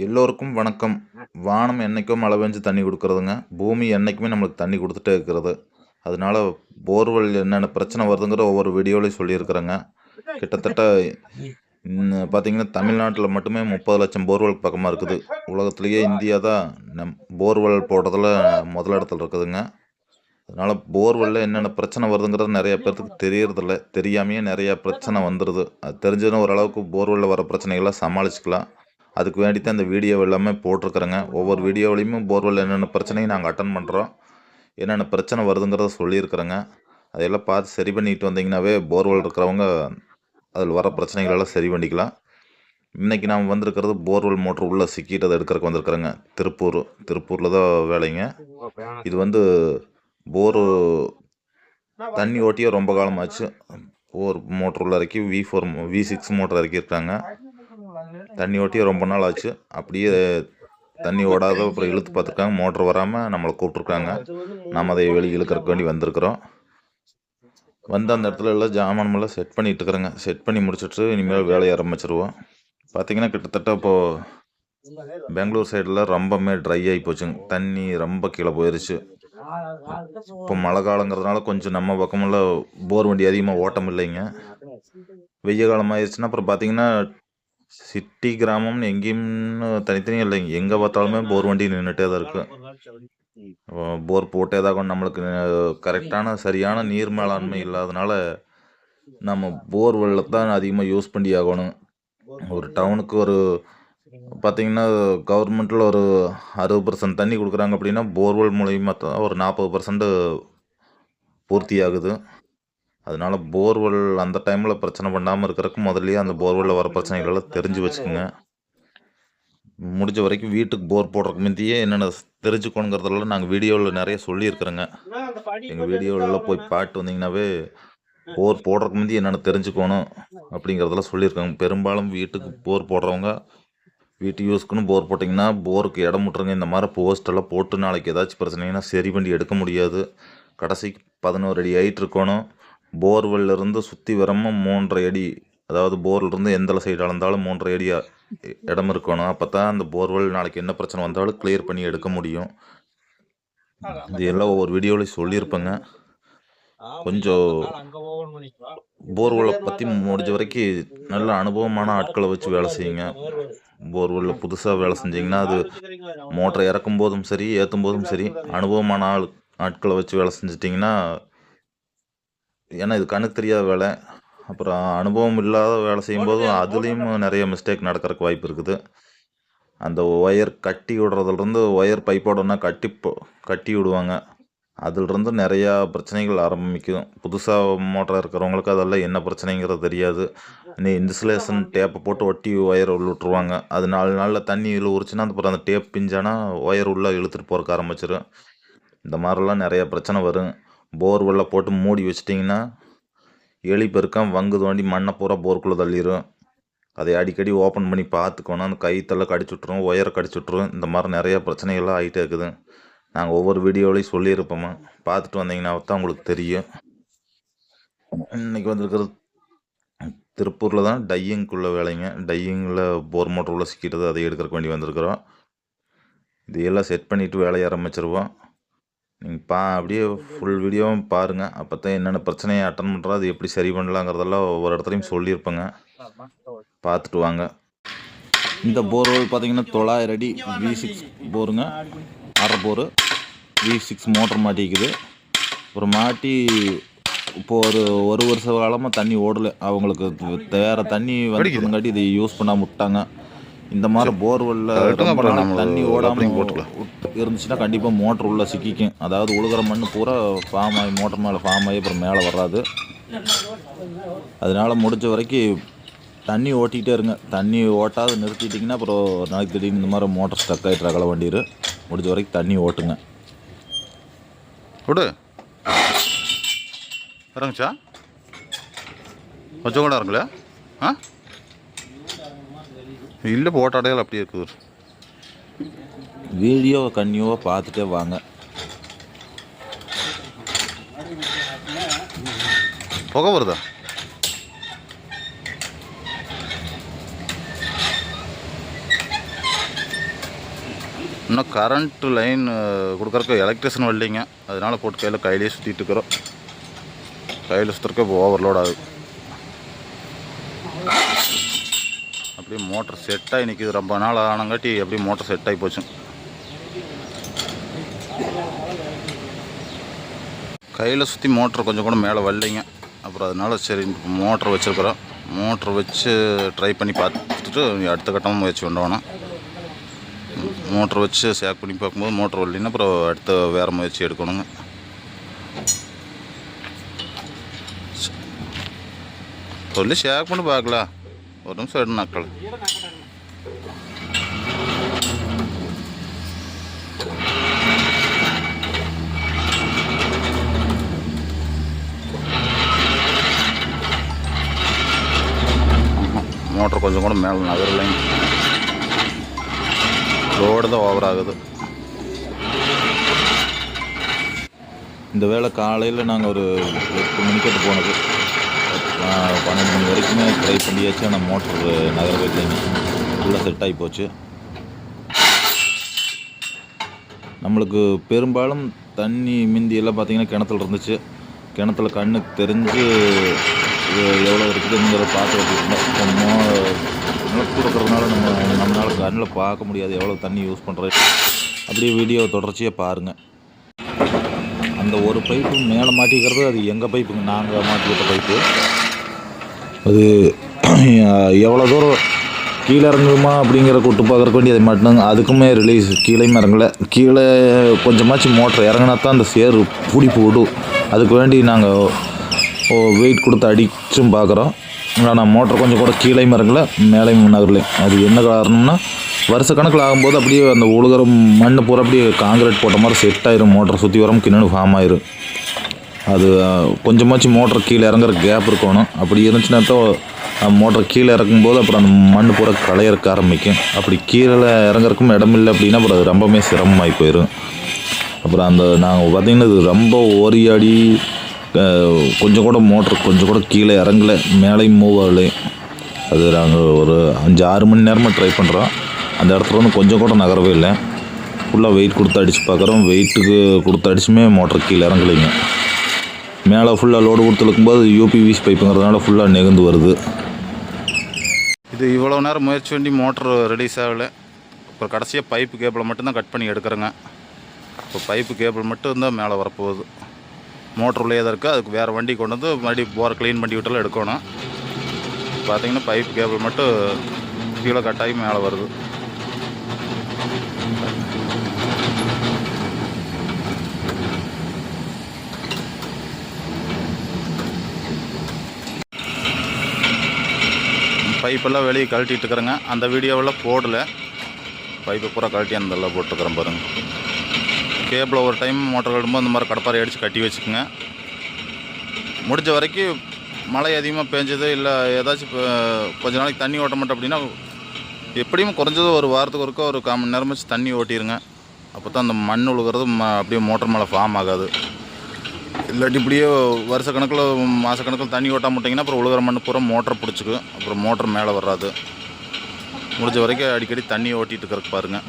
எல்லோருக்கும் வணக்கம். வானம் என்னைக்கோ மழை பெஞ்சு தண்ணி கொடுக்குறதுங்க. பூமி என்னைக்குமே நம்மளுக்கு தண்ணி கொடுத்துட்டே இருக்கிறது. அதனால போர்வெல் என்னென்ன பிரச்சனை வருதுங்கிற ஒவ்வொரு வீடியோலையும் சொல்லியிருக்கிறேங்க. கிட்டத்தட்ட பார்த்தீங்கன்னா தமிழ்நாட்டில் மட்டுமே 30,00,000 போர்வெல் பக்கமாக இருக்குது. உலகத்திலேயே இந்தியா தான் போர்வெல் போடுறதுல முதல் இடத்துல இருக்குதுங்க. அதனால் போர்வெல்லில் என்னென்ன பிரச்சனை வருதுங்கிறது நிறைய பேர்த்துக்கு தெரியறதில்ல. தெரியாமையே நிறையா பிரச்சனை வந்துடுது. அது தெரிஞ்சதுன்னா ஓரளவுக்கு போர்வெல்லில் வர பிரச்சனைகளை சமாளிச்சுக்கலாம். அதுக்கு வேண்டி தான் இந்த வீடியோ எல்லாமே போட்டிருக்கிறேங்க. ஒவ்வொரு வீடியோவிலையுமே போர்வெல் என்னென்ன பிரச்சனையும் நாங்கள் அட்டன் பண்ணுறோம், என்னென்ன பிரச்சனை வருதுங்கிறத சொல்லியிருக்கிறேங்க. அதையெல்லாம் பார்த்து சரி பண்ணிட்டு வந்தீங்கன்னாவே போர்வெல் இருக்கிறவங்க அதில் வர பிரச்சனைகளெல்லாம் சரி பண்ணிக்கலாம். இன்றைக்கி நாம் வந்திருக்கிறது போர்வெல் மோட்ரு உள்ளே சிக்கிட்டு அதை எடுக்கிறதுக்கு வந்திருக்கிறேங்க. திருப்பூரில் தான் வேலைங்க. இது போரு தண்ணி ஓட்டியே ரொம்ப காலமாச்சு. போர் மோட்ரு உள்ள இறக்கி V6 மோட்டர் இறக்கியிருக்காங்க. தண்ணி ஓட்டியே ரொம்ப நாள் ஆச்சு. அப்படியே தண்ணி ஓடாத அப்புறம் இழுத்து பார்த்துருக்காங்க, மோட்ரு வராமல் நம்மளை கூப்பிட்ருக்காங்க. நாம் அதை வெளியே இழுக்கிறதுக்கு வேண்டி வந்திருக்கிறோம். வந்து அந்த இடத்துல எல்லாம் ஜாமானமெல்லாம் செட் பண்ணிட்டு இருக்கிறேங்க. செட் பண்ணி முடிச்சுட்டு இனிமேல் வேலையை ஆரம்பிச்சிருவோம். பார்த்தீங்கன்னா கிட்டத்தட்ட இப்போது பெங்களூர் சைடில் ரொம்பவுமே ட்ரை ஆகி போச்சுங்க. தண்ணி ரொம்ப கீழே போயிடுச்சு. இப்போ மழை காலங்கிறதுனால கொஞ்சம் நம்ம பக்கமெல்லாம் போர் வண்டி அதிகமாக ஓட்டம் இல்லைங்க. வெய்ய காலம் ஆயிடுச்சுன்னா அப்புறம் பார்த்தீங்கன்னா சிட்டி கிராமம்னு எங்கேயும்னு தனித்தனியாக இல்லைங்க. எங்கே பார்த்தாலுமே போர் வண்டி நின்றுட்டே தான் இருக்குது. போர் போட்டே தான் நம்மளுக்கு கரெக்டான சரியான நீர் மேலாண்மை இல்லாதனால நம்ம போர் வெள்ளத்தை தான் அதிகமாக யூஸ் பண்ணி ஆகணும். ஒரு டவுனுக்கு ஒரு பார்த்தீங்கன்னா கவர்மெண்ட்டில் ஒரு 60% தண்ணி கொடுக்குறாங்க அப்படின்னா போர்வெல் மூலிமா தான் ஒரு 40% பூர்த்தி ஆகுது. அதனால் போர்வெல் அந்த டைமில் பிரச்சனை பண்ணாமல் இருக்கிறதுக்கு முதல்லையே அந்த போர்வெல்லில் வர பிரச்சனைகளெல்லாம் தெரிஞ்சு வச்சுக்கோங்க. முடிஞ்ச வரைக்கும் வீட்டுக்கு போர் போடுறதுக்கு முந்தையே என்னென்ன தெரிஞ்சுக்கணுங்கிறதெல்லாம் நாங்கள் வீடியோவில் நிறைய சொல்லியிருக்கிறோங்க. எங்கள் வீடியோவில் போய் பாட்டு வந்தீங்கன்னாவே போர் போடுறதுக்கு முந்தைய என்னென்ன தெரிஞ்சுக்கணும் அப்படிங்கிறதெல்லாம் சொல்லியிருக்காங்க. பெரும்பாலும் வீட்டுக்கு போர் போடுறவங்க வீட்டு யூஸ்க்குன்னு போர் போட்டிங்கன்னா போருக்கு இடம் விட்டுருங்க. இந்த மாதிரி போஸ்டெல்லாம் போட்டு நாளைக்கு ஏதாச்சும் பிரச்சனைனா சரி பண்ணி எடுக்க முடியாது. கடைசிக்கு 11 அடி ஹைட் இருக்கணும். போர்வெல்லிருந்து சுற்றி வரமும் 3.5 அடி, அதாவது போர்லேருந்து எந்த சைடு அளந்தாலும் 3.5 அடி இடம் இருக்கணும். அப்போ தான் அந்த போர்வெல் நாளைக்கு என்ன பிரச்சனை வந்தாலும் கிளியர் பண்ணி எடுக்க முடியும். இது எல்லாம் ஒவ்வொரு வீடியோவிலையும் சொல்லியிருப்பேங்க. கொஞ்சம் போர்வெல்லை பற்றி முடிஞ்ச வரைக்கும் நல்ல அனுபவமான ஆட்களை வச்சு வேலை செய்யுங்க. போர்வெல்லில் புதுசாக வேலை செஞ்சிங்கன்னா அது மோட்டரை இறக்கும் போதும் சரி ஏற்றும் போதும் சரி அனுபவமான ஆட்களை வச்சு வேலை செஞ்சிட்டிங்கன்னா, ஏன்னா இது கணக்கு தெரியாத வேலை. அப்புறம் அனுபவம் இல்லாத வேலை செய்யும்போதும் அதுலேயும் நிறைய மிஸ்டேக் நடக்கிறதுக்கு வாய்ப்பு இருக்குது. அந்த ஒயர் கட்டி விடுறதுலேருந்து ஒயர் பைப்போடனா கட்டி விடுவாங்க. அதிலிருந்து நிறையா பிரச்சனைகள் ஆரம்பிக்கும். புதுசாக மோட்டர் இருக்கிறவங்களுக்கு அதெல்லாம் என்ன பிரச்சனைங்கிறது தெரியாது. இன்சுலேஷன் டேப்பை போட்டு ஒட்டி ஒயர் உள்ள விட்ருவாங்க. அது 4 நாளில் தண்ணியில் உரிச்சுன்னா அப்புறம் அந்த டேப் பிஞ்சானா ஒயர் உள்ளே இழுத்துட்டு போகிறக்கு ஆரம்பிச்சிடும். இந்த மாதிரிலாம் நிறையா பிரச்சனை வரும். போர்வெல்லை போட்டு மூடி வச்சிட்டிங்கன்னா எலி பெருக்கம் வங்கு தோண்டி மண்ணை பூரா போருக்குள்ளே தள்ளிடும். அதை அடிக்கடி ஓப்பன் பண்ணி பார்த்துக்கணும். அந்த கைத்தெல்லாம் கடிச்சு விட்ரும், ஒயரை கடிச்சு விட்ரும். இந்த மாதிரி நிறையா பிரச்சனைகள்லாம் ஆகிட்டே இருக்குது. நாங்கள் ஒவ்வொரு வீடியோவிலையும் சொல்லியிருப்போமா, பார்த்துட்டு வந்தீங்கன்னா தான் உங்களுக்கு தெரியும். இன்றைக்கி வந்துருக்கிறது திருப்பூரில் தான் டையிங்குள்ளே வேலைங்க. டையிங்கில் போர் மோட்டர் உள்ள சிக்கிட்டது, அதை எடுக்கிறக்கு வேண்டி வந்திருக்கிறோம். இதையெல்லாம் செட் பண்ணிவிட்டு வேலையை ஆரம்பிச்சிருவோம். நீங்கள் அப்படியே ஃபுல் வீடியோவும் பாருங்கள். அப்போ தான் என்னென்ன பிரச்சனையை அட்டன் பண்ணுறோம், அது எப்படி சரி பண்ணலாங்கிறதெல்லாம் ஒவ்வொரு இடத்துலையும் சொல்லியிருப்பேங்க. பார்த்துட்டு வாங்க. இந்த போர்வெல் பார்த்தீங்கன்னா 900 அடி V6 போருங்க. அரை போர் V6 மோட்டர் மாட்டிக்குது. அப்புறம் மாட்டி இப்போது ஒரு வருஷ காலமாக தண்ணி ஓடலை. அவங்களுக்கு வேறு தண்ணி வந்துங்காட்டி இதை யூஸ் பண்ணாமல் விட்டாங்க. இந்த மாதிரி போர்வெல்லில் ரொம்ப தண்ணி ஓடாமல் இருந்துச்சுன்னா கண்டிப்பாக மோட்ரு உள்ளே சிக்கிக்கும். அதாவது உழுகிற மண் பூரா ஃபார்ம் ஆகி மோட்டர் மேலே ஃபார்ம் ஆகி அப்புறம் மேலே வராது. அதனால் முடிஞ்ச வரைக்கும் தண்ணி ஓட்டிகிட்டே இருங்க. தண்ணி ஓட்டாத நிறுத்திட்டிங்கன்னா அப்புறம் ஒரு நாளைக்கு திடீர்னு இந்த மாதிரி மோட்டர் ஸ்டக் ஆகிட்டு ரகலை வண்டிடு. முடிஞ்ச வரைக்கும் தண்ணி ஓட்டுங்க. விடு இறங்குச்சா கொஞ்சம் கூட இறங்கல. இல்லை போட்டாடையால் அப்படியே இருக்குது. வீடியோவை கன்னியூவாக பார்த்துட்டே வாங்க. புகை வருதா? இன்னும் கரண்ட்டு லைன் கொடுக்குறக்கு எலக்ட்ரிஷன் வரலைங்க. அதனால் போட்டு கையிலே சுற்றிட்டு இருக்கிறோம். கையில் சுற்றுறக்க இப்போ ஓவர்லோட் ஆகுது. அப்படியே மோட்டர் செட்டாகி நிற்கிது. ரொம்ப நாள் ஆனங்காட்டி அப்படியே மோட்டர் செட்டாகி போச்சு. கையில் சுற்றி மோட்டர் கொஞ்சம் கூட மேலே வரலைங்க. அப்புறம் அதனால் சரி மோட்டர் வச்சுருக்குறோம். மோட்ரு வச்சு ட்ரை பண்ணி பார்த்துட்டு அடுத்த கட்டமாக முயற்சி பண்ணணும். மோட்ரு வச்சு ஷேக் பண்ணி பார்க்கும்போது மோட்ரு வரலைன்னா அப்புறம் அடுத்த வேறு முயற்சி எடுக்கணுங்க. சொல்லி ஷேக் பண்ணி பார்க்கலாம். ஒரு நிமிஷம் எடுத்து நாட்கள் மோட்டர் கொஞ்சம் கூட மேலே நகரலைங்க. லோடு தான் ஓவர் ஆகுது. இந்த வேளை காலையில் நாங்கள் ஒரு 8 மணிக்கு போனது. 12 மணி வரைக்குமே ட்ரை பண்ணியாச்சு. ஆனால் மோட்ரு நகரவே இல்லைங்க. ஃபுல்லாக செட் ஆகி போச்சு. நம்மளுக்கு பெரும்பாலும் தண்ணி மிந்தியெல்லாம் பார்த்திங்கன்னா கிணத்துல இருந்துச்சு. கிணத்துல கண்ணுக்கு தெரிஞ்சு எவ்வளோ இருக்குதுங்கிறத பார்த்து வச்சுருந்தோம். நிலத்து இருக்கிறதுனால நம்மளால் கண்ணில் பார்க்க முடியாது எவ்வளோ தண்ணி யூஸ் பண்ணுறது. அப்படியே வீடியோ தொடர்ச்சியாக பாருங்கள். அந்த ஒரு பைப்பு மேலே மாட்டிக்கிறது அது எங்கள் பைப்புங்க. நாங்கள் மாட்டிக்கிட்ட பைப்பு அது எவ்வளோ தூரம் கீழே இறங்குமா அப்படிங்கிற கூட்டு பார்க்குறக்கு வேண்டி அதை மாட்டினாங்க. அதுக்குமே ரிலீஸ் கீழேயும் இறங்கலை. கீழே கொஞ்சமாச்சும் மோட்டர் இறங்கினா தான் அந்த சேரு பிடிப்பு விடும். அதுக்கு வேண்டி நாங்கள் வெயிட் கொடுத்து அடிச்சும் பார்க்குறோம். ஆனால் மோட்டர் கொஞ்சம் கூட கீழேயும் இறங்கலை மேலேயும் நகரலையும். அது என்ன காரணம்னா வருஷ கணக்கில் ஆகும்போது அப்படியே அந்த உழுகிற மண் பூரா அப்படியே காங்கிரீட் போட்ட மாதிரி செட் ஆயிரும். மோட்டர் சுற்றி வரும் கிணறு ஃபார்ம் ஆயிரும். அது கொஞ்சமாச்சும் மோட்டர் கீழே இறங்குற கேப் இருக்கணும். அப்படி இருந்துச்சுன்னா தான் மோட்டர் கீழே இறக்கும்போது அப்புறம் அந்த மண் பூரா களையறக்க ஆரம்பிக்கும். அப்படி கீழே இறங்குறக்கும் இடமில்லை அப்படின்னா அப்புறம் அது ரொம்பவுமே சிரமமாகி போயிடும். அப்புறம் அந்த நாங்கள் பார்த்திங்கன்னா இது ரொம்ப ஓரியாடி கொஞ்சம் கூட மோட்டர் கொஞ்சம் கூட கீழே இறங்கலை மேலேயும் மூவ் ஆகலை. அது நாங்கள் ஒரு 5-6 மணி நேரமாக ட்ரை பண்ணுறோம். அந்த இடத்துல வந்து கொஞ்சம் கூட நகரவே இல்லை. ஃபுல்லாக வெயிட் கொடுத்து அடித்து பார்க்குறோம். வெயிட்டுக்கு கொடுத்து அடிச்சுமே மோட்டர் கீழே இறங்கலைங்க. மேலே ஃபுல்லாக லோடு கொடுத்து இருக்கும்போது யூபிவிசி பைப்புங்கிறதுனால ஃபுல்லாக நெகுந்து வருது. இது இவ்வளோ நேரம் முயற்சி பண்ணி மோட்ரு ரிலீஸ் ஆகலை. அப்புறம் கடைசியாக பைப்பு கேபிளை மட்டும்தான் கட் பண்ணி எடுக்கிறேங்க. இப்போ பைப்பு கேபிள் மட்டும் இருந்தால் மேலே வரப்போகுது. மோட்ரு உள்ளே தான் இருக்குது. அதுக்கு வேறு வண்டி கொண்டு வந்து மறுபடியும் போரை க்ளீன் பண்ணி விட்டாலும் எடுக்கணும். பார்த்திங்கன்னா பைப்பு கேபிள் மட்டும் கீழே கட்டாகி மேலே வருது. பைப்பெல்லாம் வெளியே கழட்டிட்டு இருக்கிறேங்க. அந்த வீடியோவெல்லாம் போடலை. பைப்பை பூரா கழட்டி அந்தெல்லாம் போட்டுருக்குறேன் பாருங்கள். கேபிளை ஒரு டைம் மோட்டர் கட்டும்போது அந்த மாதிரி கடப்பாரை அடித்து கட்டி வச்சுக்கோங்க. முடிஞ்ச வரைக்கும் மழை அதிகமாக பேஞ்சது இல்லை ஏதாச்சும் கொஞ்ச நாளைக்கு தண்ணி ஓட்ட மாட்டோம் அப்படின்னா எப்படியும் குறைஞ்சது ஒரு வாரத்துக்கு ஒருக்கா ஒரு 1/4 மணி நேரம் வச்சு தண்ணி ஓட்டிடுங்க. அப்போ தான் அந்த மண் உழுகிறது அப்படியே மோட்டர் மேலே ஃபார்ம் ஆகாது. இல்லாட்டி இப்படியே வருஷ கணக்கில் மாத கணக்கில் தண்ணி ஓட்டாம விட்டிங்கன்னா அப்புறம் உழுகிற மண் பூரா மோட்டர் பிடிச்சிக்கும். அப்புறம் மோட்டர் மேலே வராது. முடிஞ்ச வரைக்கும் அடிக்கடி தண்ணி ஓட்டிகிட்டு இருக்கிறதுக்கு பாருங்கள்.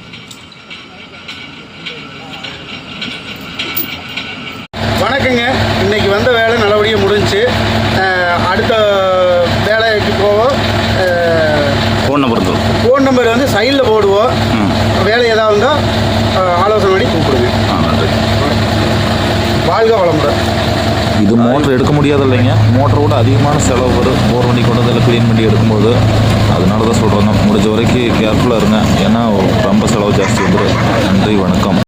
வணக்கங்க. இன்றைக்கி வந்த வேலை நல்லபடியாக முடிஞ்சிச்சு. அடுத்த வேலைக்கு போவோம். ஃபோன் நம்பர் வந்து சைடில் போடுவோம். வேலை ஏதாவது இருந்தால் ஆலோசனை பண்ணி கூப்பிடுங்க. வாழ்க வளமுடன். இது மோட்டர் எடுக்க முடியாது இல்லைங்க. மோட்டரோட அதிகமான செலவு வரும். போர் வண்டி கொண்டு வந்து க்ளீன் பண்ணி எடுக்கும்போது. அதனால தான் சொல்கிறேங்க, முடிஞ்ச வரைக்கும் கேர்ஃபுல்லாக இருங்க. ஏன்னா ரொம்ப செலவு ஜாஸ்தி வந்துடும். நன்றி, வணக்கம்.